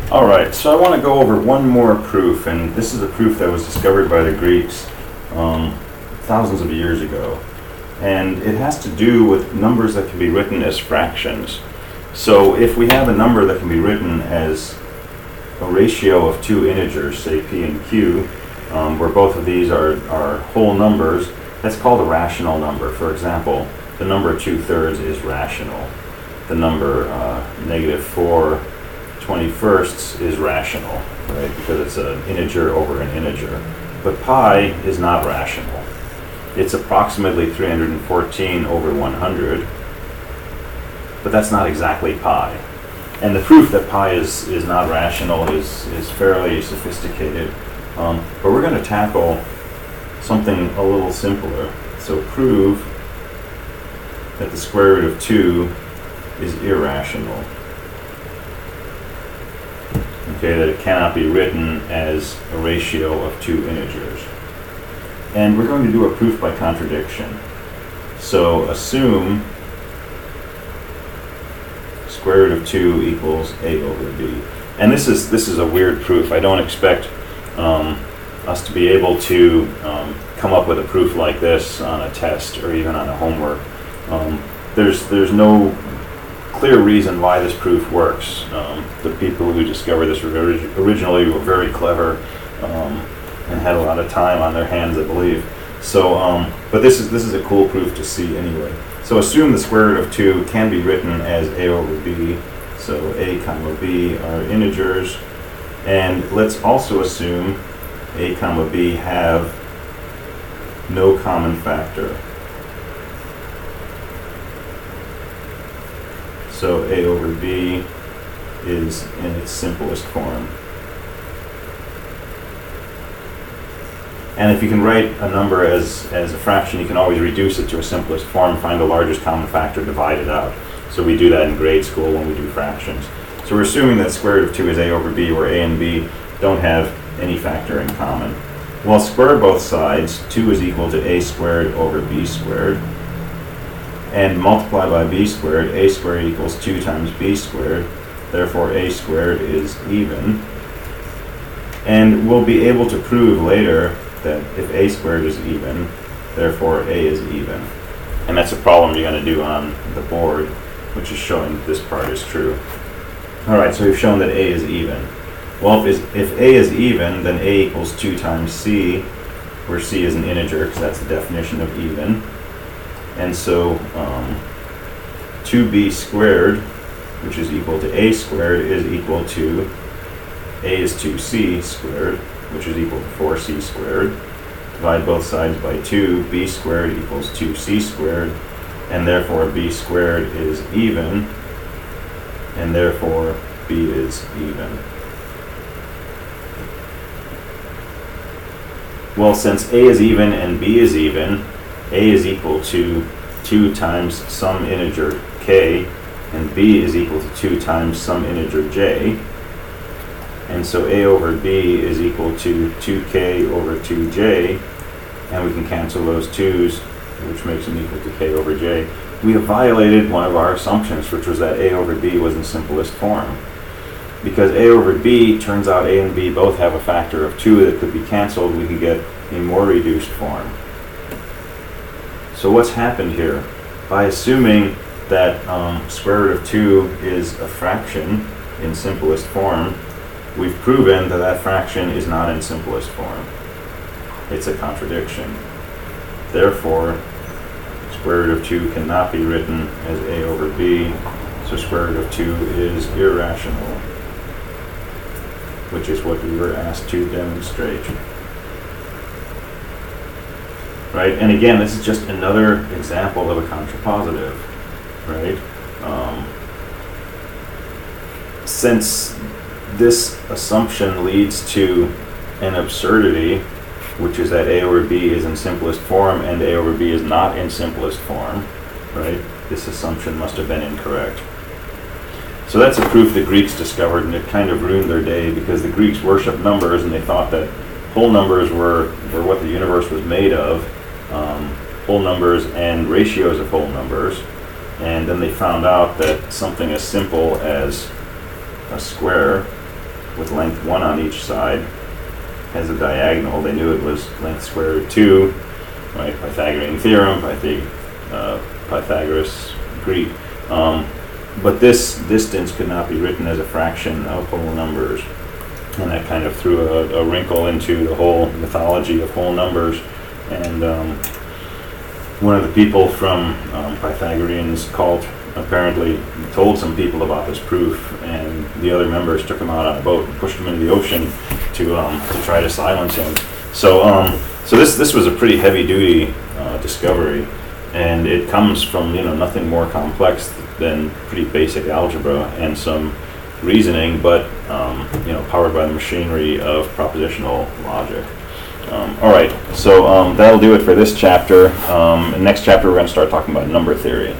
Alright, so I want to go over one more proof, and this is a proof that was discovered by the Greeks thousands of years ago. And it has to do with numbers that can be written as fractions. So if we have a number that can be written as a ratio of two integers, say p and q, where both of these are whole numbers, that's called a rational number. For example, the number 2/3 is rational. The number -4/21 is rational, right? Because it's an integer over an integer. But pi is not rational. It's approximately 314 over 100, but that's not exactly pi. And the proof that pi is not rational is fairly sophisticated. But we're going to tackle something a little simpler. So prove that the square root of 2 is irrational. Okay, that it cannot be written as a ratio of two integers. And we're going to do a proof by contradiction. So assume square root of 2 equals a over b. And this is a weird proof. I don't expect us to be able to come up with a proof like this on a test or even on a homework. There's no clear reason why this proof works. The people who discovered this originally were very clever and had a lot of time on their hands, I believe. So, but this is a cool proof to see anyway. So assume the square root of 2 can be written as a over b. So a comma b are integers, and let's also assume a comma b have no common factor. So a over b is in its simplest form. And if you can write a number as a fraction, you can always reduce it to a simplest form, find the largest common factor, divide it out. So we do that in grade school when we do fractions. So we're assuming that square root of 2 is a over b, where a and b don't have any factor in common. Well, square both sides. 2 is equal to a squared over b squared. And multiply by b squared, a squared equals 2 times b squared. Therefore, a squared is even. And we'll be able to prove later that if a squared is even, therefore a is even. And that's a problem you're going to do on the board, which is showing that this part is true. Alright, so we've shown that a is even. Well, if a is even, then a equals 2 times c, where c is an integer, because that's the definition of even. And so 2b squared, which is equal to a squared, is equal to a is 2c squared, which is equal to 4c squared. Divide both sides by 2, b squared equals 2c squared, and therefore b squared is even, and therefore b is even. Well, since a is even and b is even, a is equal to 2 times some integer k, and b is equal to 2 times some integer j. And so a over b is equal to 2k over 2j, and we can cancel those 2's, which makes them equal to k over j. We have violated one of our assumptions, which was that a over b was in simplest form. Because a over b, turns out a and b both have a factor of 2 that could be canceled, we could get a more reduced form. So what's happened here? By assuming that square root of 2 is a fraction in simplest form, we've proven that that fraction is not in simplest form. It's a contradiction. Therefore, square root of 2 cannot be written as a over b, so square root of 2 is irrational, which is what we were asked to demonstrate. Right? And again, this is just another example of a contrapositive, right? Since this assumption leads to an absurdity, which is that a over b is in simplest form and a over b is not in simplest form, right? This assumption must have been incorrect. So that's a proof the Greeks discovered, and it kind of ruined their day because the Greeks worshipped numbers and they thought that whole numbers were what the universe was made of, whole numbers and ratios of whole numbers. And then they found out that something as simple as a square with length 1 on each side as a diagonal. They knew it was length square root 2, right? Pythagorean theorem, Pythagoras agreed. But this distance could not be written as a fraction of whole numbers. And that kind of threw a wrinkle into the whole mythology of whole numbers. And one of the people from Pythagorean's cult apparently told some people about this proof, and the other members took him out on a boat and pushed him into the ocean to try to silence him. So this was a pretty heavy-duty discovery, and it comes from nothing more complex than pretty basic algebra and some reasoning, but powered by the machinery of propositional logic. All right, so that'll do it for this chapter. In the next chapter, we're going to start talking about number theory.